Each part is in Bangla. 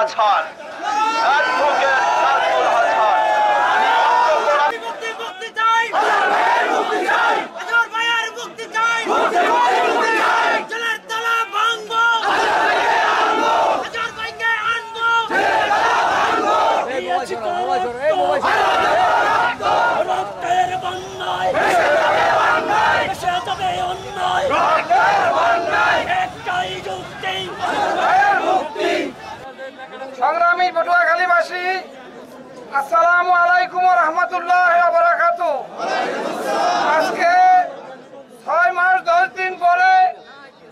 হাসান অ্যাডভোকেট নাজমুল হাসান মুক্তি চাই মুক্তি চাই আজর ভাইয়ের মুক্তি চাই জেলের তালা ভাঙবো আজর ভাইকে আনবো রক্তের বন্যায় দেশে তবে অন্যায় একটাই যুক্তি সংগ্রামী পটুয়াখালীবাসী, আসসালামু আলাইকুম ওয়া রাহমাতুল্লাহি ওয়া বারাকাতুহু। আজকে 6 মাস 10 দিন পরে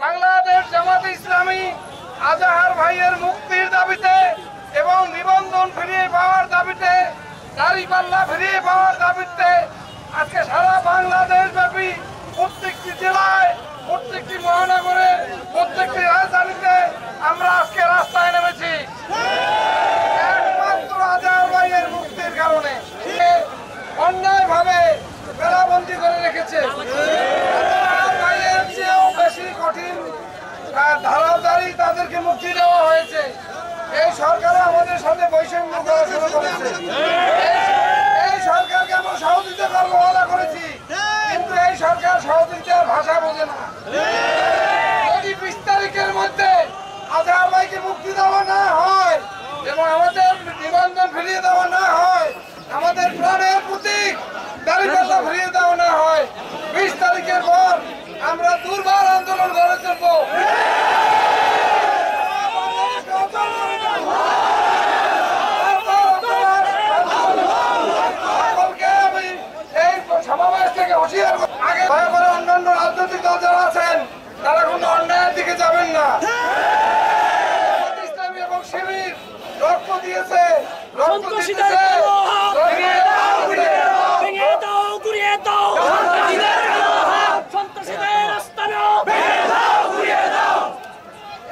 বাংলাদেশ জামাতে ইসলামী আজাহার ভাইয়ের মুক্তির দাবিতে এবং নিবন্ধন ফিরিয়ে পাওয়ার দাবিতে, দাড়িপাল্লা ফিরিয়ে পাওয়ার দাবিতে আজকে সারা বাংলাদেশ ব্যাপী প্রত্যেকটি জেলায়, প্রত্যেকটি মহানগরে, প্রত্যেকটি রাজধানীতে আমরা আজকে রাস্তায় নেমেছি একমাত্র আজাহার ভাইয়ের মুক্তির কারণে। অন্যায়ভাবে বেলাবন্দি করে রেখেছে। আজাহার ভাইয়ের চেয়েও বেশি কঠিন ধারাধারী তাদেরকে মুক্তি দেওয়া হয়েছে। এই সরকার আমাদের সাথে বৈষম্য করা শুরু করেছে। এই সরকারকে আমরা সহযোগিতা করবো ওয়াদা করেছি, কিন্তু এই সরকার সহযোগিতার ভাষা বোঝে না। যদি 20 তারিখের মধ্যে আজাহার ভাইকে মুক্তি দেওয়া না হয় এবং আমাদের নিবন্ধন ফিরিয়ে দেওয়া না হয়, আমাদের প্রাণের প্রতীক দাড়িপাল্লা ফিরিয়ে দেওয়া না হয়, 20 তারিখের পর আমরা দুর্বার আন্দোলন গড়ে তুলবো। অন্যান্য রাজনৈতিক দল যারা আছেন তারা কোনো অন্যায়ের দিকে যাবেন না। ইসলামী এবং শিবির রক্ত দিয়েছে,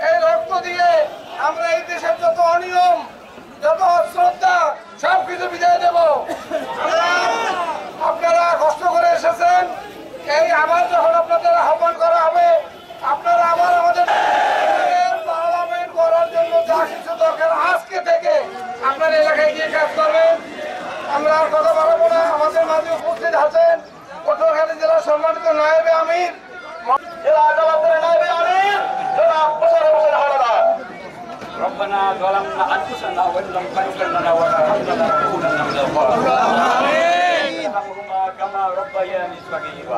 এই রক্ত দিয়ে আমরা এই দেশের যত অনিয়ম, যত অশ্রদ্ধা সবকিছু বিদায় দেব। আপনারা কষ্ট করে এসেছেন, এই আবার যখন আপনাদের আহ্বান করা হবে, আপনারা আবার আমাদের পার্লামেন্ট করার জন্য যা কিছু দরকার আজকে থেকে আপনার এলাকায় গিয়ে কাজ করবেন। আমরা আর কথা বাড়াবো না। আমাদের মাঝে উপস্থিত আছেন পটুয়াখালী জেলার সম্মানিত নায়েবে আমির, জেলা আদালতের নায়েবে আমির জনাব মোশাররফ হোসেন হাওলাদার। ربنا ظلمنا أنفسنا وإن لم تغفر لنا وترحمنا لنكونن من الخاسرين. آمين. كما ربياني صغيرا.